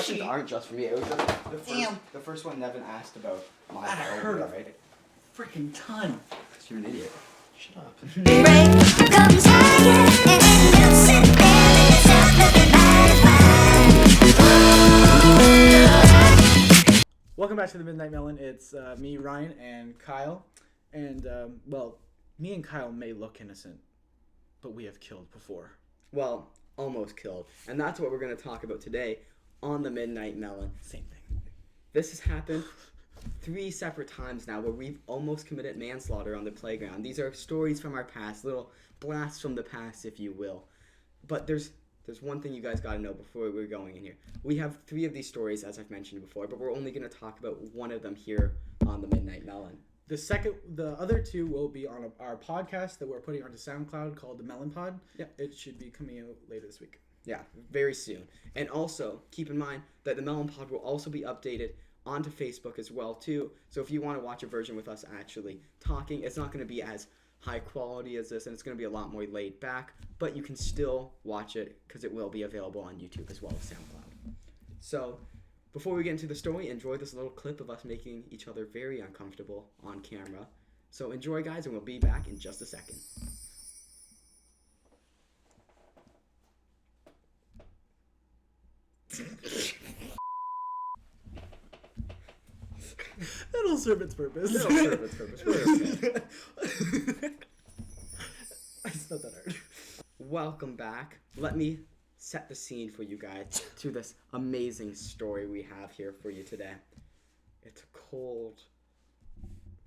questions aren't just for me. It was just the first one Nevin asked about my heard of right? Freaking ton. Because you're an idiot. Shut up. Welcome back to the Midnight Melon. It's me, Ryan, and Kyle. And, me and Kyle may look innocent, but we have killed before. Well, almost killed. And that's what we're going to talk about today on the Midnight Melon. Same thing. This has happened 3 separate times now where we've almost committed manslaughter on the playground. These are stories from our past, little blasts from the past, if you will. But there's one thing you guys got to know before we're going in here. We have 3 of these stories, as I've mentioned before, but we're only going to talk about one of them here on the Midnight Melon. The other 2 will be on our podcast that we're putting onto SoundCloud called the Melon Pod. Yep. It should be coming out later this week. Yeah, very soon. And also, keep in mind that the Melon Pod will also be updated onto Facebook as well, too. So if you want to watch a version with us actually talking, it's not going to be as high quality as this, and it's going to be a lot more laid back, but you can still watch it because it will be available on YouTube as well as SoundCloud. So before we get into the story, enjoy this little clip of us making each other very uncomfortable on camera. So enjoy, guys, and we'll be back in just a second. It'll serve its purpose. It'll serve its purpose. We're okay. It's not that hard. Welcome back. Let me set the scene for you guys to this amazing story we have here for you today. It's a cold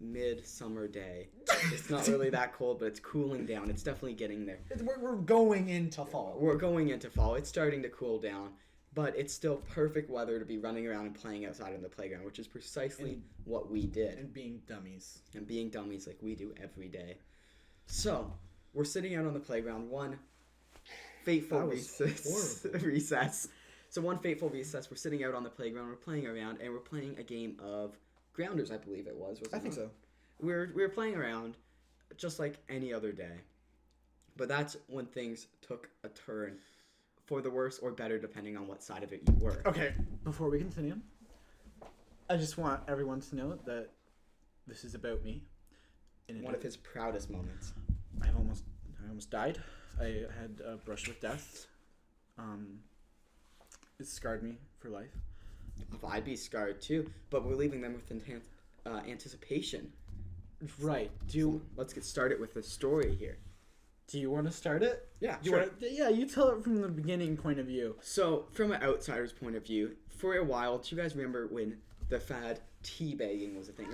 midsummer day. It's not really that cold, but it's cooling down. It's definitely getting there. We're going into fall. We're going into fall. It's starting to cool down, but it's still perfect weather to be running around and playing outside on the playground, which is precisely what we did. And being dummies. And being dummies like we do every day. So, we're sitting out on the playground one fateful recess. So one fateful recess, we're sitting out on the playground, we're playing around, and we're playing a game of grounders, I believe it was. I think so. We were playing around just like any other day. But that's when things took a turn for the worse or better, depending on what side of it you were. Okay, before we continue, I just want everyone to know that this is about me. One of his proudest moments. I almost died. I had a brush with death. It scarred me for life. I'd be scarred too, but we're leaving them with anticipation. Right. Let's get started with the story here. Do you want to start it? Yeah, sure. You tell it from the beginning point of view. So, from an outsider's point of view, for a while, do you guys remember when the fad teabagging was a thing?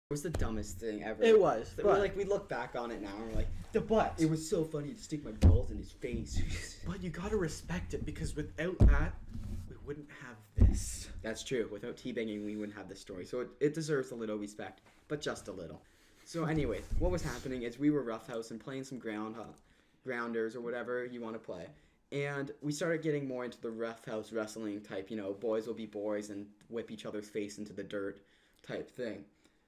It was the dumbest thing ever. It was. We look back on it now and we're like, but it was so funny to stick my balls in his face. But you gotta respect it, because without that, we wouldn't have this. That's true. Without teabagging, we wouldn't have this story. So it deserves a little respect, but just a little. So anyways, what was happening is we were roughhousing, playing some grounders or whatever you want to play. And we started getting more into the roughhouse wrestling type, boys will be boys and whip each other's face into the dirt type thing.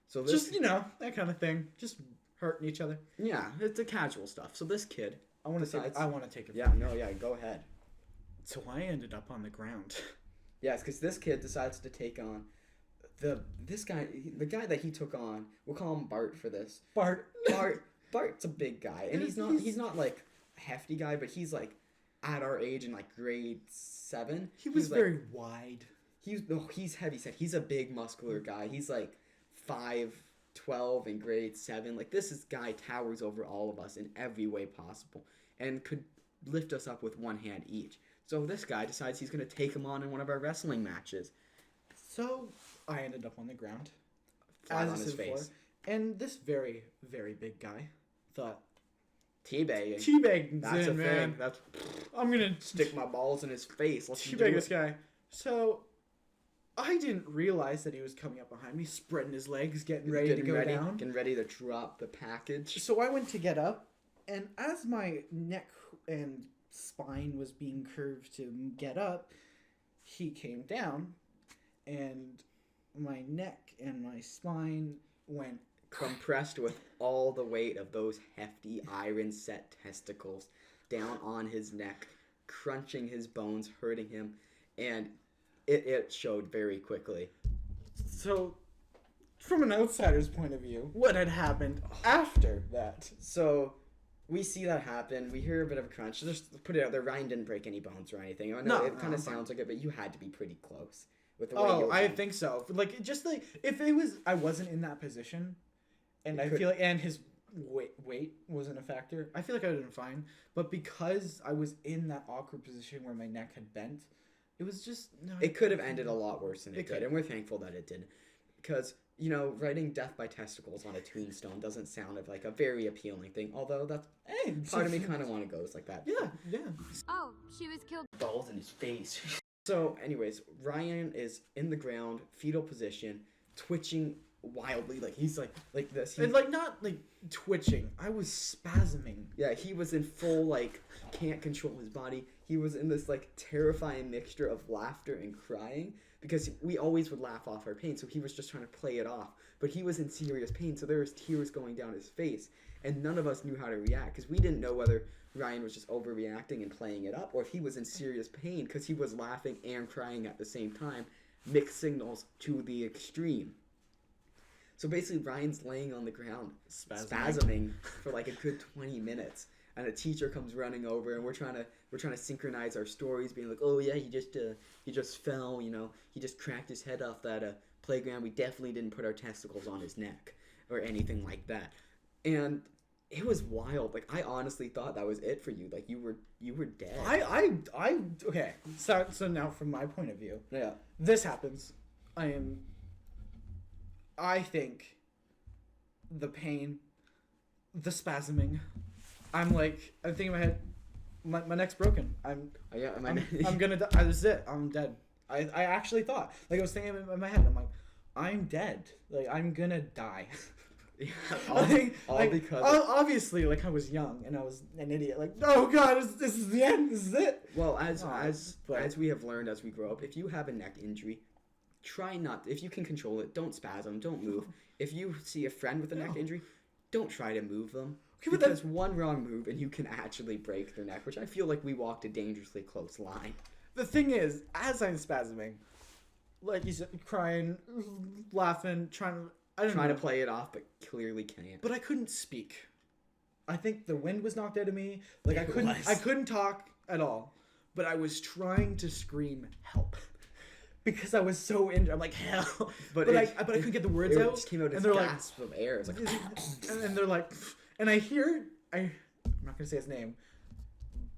So this, just, that kind of thing. Just hurting each other. Yeah, it's the casual stuff. So this kid... I want to take it. Yeah, go ahead. So I ended up on the ground. Yes, because this kid decides to take on the guy that he took on. We'll call him Bart for this. Bart's a big guy, and he's not like a hefty guy, but he's like at our age in like grade 7. He was very wide. He's heavy set. He's a big muscular guy. He's like 5'12" in grade 7. Like, this guy towers over all of us in every way possible and could lift us up with one hand each. So this guy decides he's going to take him on in one of our wrestling matches. So I ended up on the ground. Flat on his face. And this very, very big guy thought, Teabagging. That's a man. thing. I'm going to stick my balls in his face. Let's teabag this guy. So I didn't realize that he was coming up behind me, spreading his legs, getting ready to go down. Getting ready to drop the package. So I went to get up, and as my neck and spine was being curved to get up, he came down, and my neck and my spine went compressed with all the weight of those hefty iron-set testicles down on his neck, crunching his bones, hurting him, and it showed very quickly. So, from an outsider's point of view, what had happened after that? So, we see that happen. We hear a bit of a crunch. Just put it out there, Ryan didn't break any bones or anything. I know it kind of sounds like it, but you had to be pretty close with the way you were I think so. Like, just like, if it was, I wasn't in that position, and feel like, and his weight wasn't a factor, I feel like I would have been fine. But because I was in that awkward position where my neck had bent, it was just... No, it could have ended a lot worse than it did, and we're thankful that it did. Because, you know, writing death by testicles on a tombstone doesn't sound like a very appealing thing, although that's... part of me kind of want to go like that. Yeah. Oh, she was killed. Balls in his face. So, anyways, Ryan is in the ground, fetal position, twitching wildly, like he's like this. And like not like twitching. I was spasming. Yeah, he was in full like can't control his body. He was in this like terrifying mixture of laughter and crying because we always would laugh off our pain. So he was just trying to play it off, but he was in serious pain. So there was tears going down his face, and none of us knew how to react because we didn't know whether Ryan was just overreacting and playing it up, or if he was in serious pain because he was laughing and crying at the same time. Mixed signals to the extreme. So basically, Ryan's laying on the ground, spasming for like a good 20 minutes, and a teacher comes running over, and we're trying to synchronize our stories, being like, "Oh yeah, he just fell, you know, he just cracked his head off that playground. We definitely didn't put our testicles on his neck or anything like that." And it was wild. Like I honestly thought that was it for you. Like you were dead. I okay. So now from my point of view, Yeah. this happens. I think the pain, the spasming. I'm thinking in my head, my neck's broken. I'm gonna die. This is it. I'm dead. I actually thought, like I was thinking in my head, I'm like, I'm dead. Like I'm gonna die. Yeah, all because obviously, like I was young and I was an idiot. Like, oh god, this is the end. This is it. Well, as we have learned as we grow up, if you have a neck injury, try not. If you can control it, don't spasm, don't move. If you see a friend with a neck injury, don't try to move them. Okay, but that's one wrong move and you can actually break their neck, which I feel like we walked a dangerously close line. The thing is, as I'm spasming, like you said, crying, laughing, trying to play it off, but clearly can't. But I couldn't speak. I think the wind was knocked out of me. Like I couldn't talk at all. But I was trying to scream help because I was so injured. I'm like help, but I couldn't get the words out. It just came out as gasp of air. It's like, and they're like, and I'm not gonna say his name,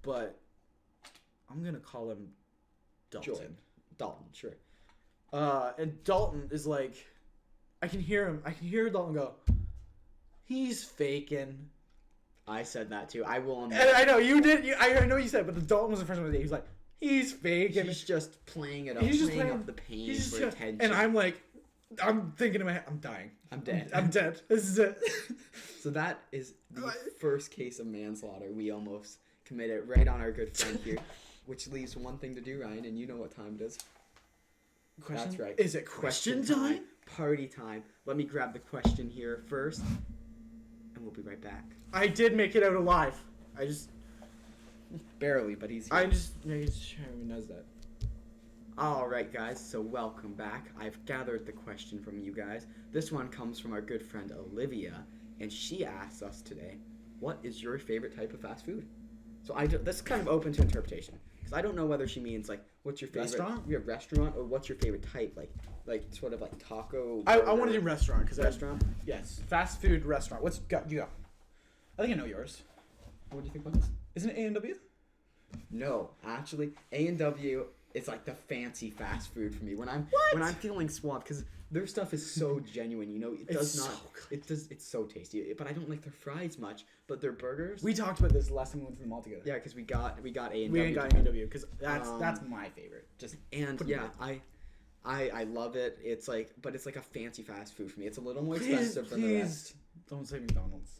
but I'm gonna call him Dalton. Dalton, sure. And Dalton is like, I can hear him. I can hear Dalton go, he's faking. I said that too. I will. And I know you did. I know you said, but the Dalton was the first one to say. He's like, he's faking. He's just playing it up. He's just playing up the pain for attention. And I'm like, I'm thinking in my head, I'm dying. I'm dead. I'm dead. This is it. So that is the first case of manslaughter we almost committed right on our good friend here, which leaves one thing to do, Ryan, and you know what time it is. Question? That's right. Is it question time? Party time. Let me grab the question here first, and we'll be right back. I did make it out alive. I just... Barely, but he's here. I just... Yeah, he's sure he knows that. Alright guys, so welcome back. I've gathered the question from you guys. This one comes from our good friend Olivia, and she asks us today, what is your favorite type of fast food? So this is kind of open to interpretation, because I don't know whether she means like, what's your favorite restaurant, or what's your favorite type, like sort of like taco. I want to do restaurant, because restaurant. Yes, fast food restaurant. What's you go? I think I know yours. What do you think about this? Isn't it A&W? No, actually, A&W is like the fancy fast food for me when I'm feeling swamped, because their stuff is so genuine. You know, it's so tasty. But I don't like their fries much. But their burgers. We talked about this the last time we went to the mall together. Yeah, because we got A&W. We got A&W because that's my favorite. I love it. It's like a fancy fast food for me. It's a little more expensive than the rest. Don't say McDonald's.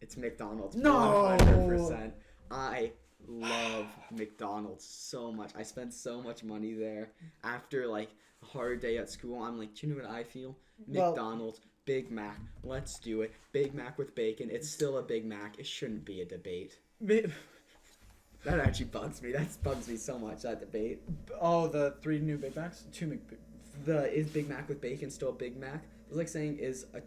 It's McDonald's. No. 100%. I love McDonald's so much. I spend so much money there. After like a hard day at school, I'm like, do you know what I feel? McDonald's. Big Mac. Let's do it. Big Mac with bacon. It's still a Big Mac. It shouldn't be a debate. That actually bugs me. That bugs me so much, that debate. Oh, the 3 new Big Macs? 2 Is Big Mac with bacon still a Big Mac? It's like saying, is a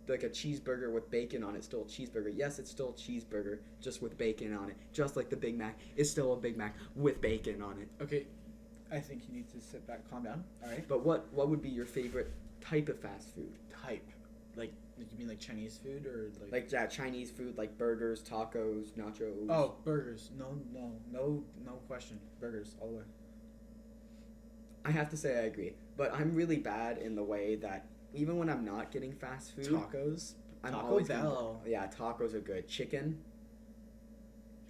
cheeseburger with bacon on it still a cheeseburger? Yes, it's still a cheeseburger, just with bacon on it. Just like the Big Mac is still a Big Mac with bacon on it. Okay, I think you need to sit back, calm down. All right. But what would be your favorite type of fast food? Type, like you mean like Chinese food or like Chinese food, like burgers, tacos, nachos? Oh, burgers. No question. Burgers all the way. I have to say I agree, but I'm really bad in the way that even when I'm not getting fast food, Tacos. Taco Bell. Yeah, tacos are good. Chicken.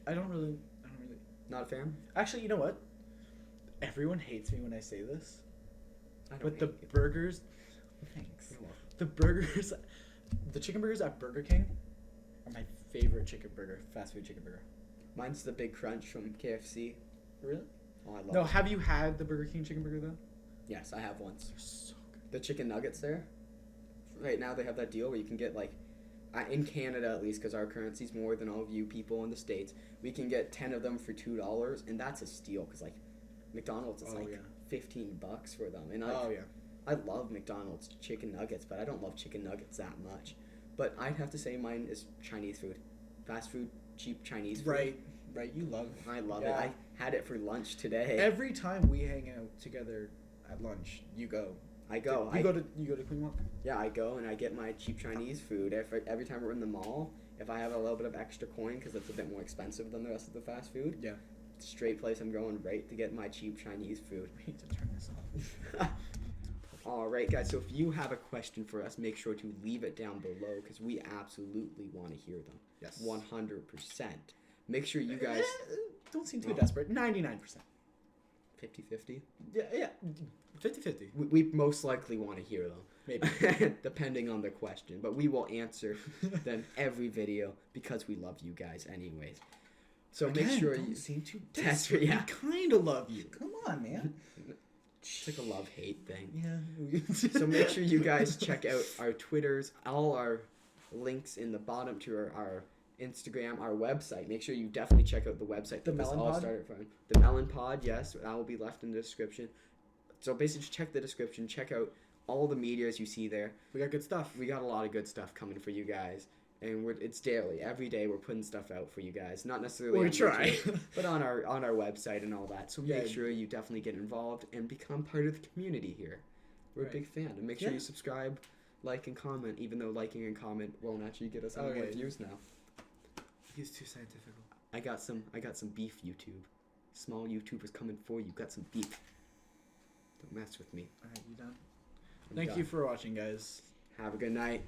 I don't really. Not a fan. Actually, you know what? Everyone hates me when I say this. But the hate burgers. Thanks. The burgers, the chicken burgers at Burger King are my favorite fast food chicken burger. Mine's the Big Crunch from KFC. Really? Oh, I love No, it. have you had the Burger King chicken burger though? Yes, I have once. They're so good. The chicken nuggets there. Right now they have that deal where you can get like, in Canada at least, because our currency's more than all of you people in the States, we can get 10 of them for $2, and that's a steal because like McDonald's is $15 for them, and I love McDonald's chicken nuggets, but I don't love chicken nuggets that much. But I'd have to say mine is Chinese food, fast food, cheap Chinese food. Right. You love. I love it. I had it for lunch today. Every time we hang out together at lunch, you go. I go. You go to Queen Walk? Yeah, I go and I get my cheap Chinese food. Every time we're in the mall, if I have a little bit of extra coin, because it's a bit more expensive than the rest of the fast food. Yeah. Straight place I'm going right to get my cheap Chinese food. We need to turn this off. Alright guys, so if you have a question for us, make sure to leave it down below because we absolutely want to hear them. Yes. 100%. Make sure you guys... Don't seem too desperate. 99%. 50-50? Yeah. 50-50. We most likely want to hear them. Maybe. Depending on the question. But we will answer them every video because we love you guys anyways. So Again, make sure don't you... seem too desperate. Yeah. We kind of love you. Come on, man. It's like a love-hate thing. Yeah. So make sure you guys check out our Twitters, all our links in the bottom to our Instagram, our website. Make sure you definitely check out the website. The Melon Pod? Started from. The Melon Pod, yes, that will be left in the description. So basically, just check the description. Check out all the medias you see there. We got good stuff. We got a lot of good stuff coming for you guys. And it's daily. Every day we're putting stuff out for you guys. Not necessarily We on try. YouTube, but on our website and all that. So Yeah. make sure you definitely get involved and become part of the community here. We're a big fan. And make sure you subscribe, like, and comment, even though liking and comment won't actually get us any more views now. He's too scientific. I got some beef YouTube. Small YouTubers coming for you. Got some beef. Don't mess with me. Alright, you done? I'm Thank done. you for watching, guys. Have a good night.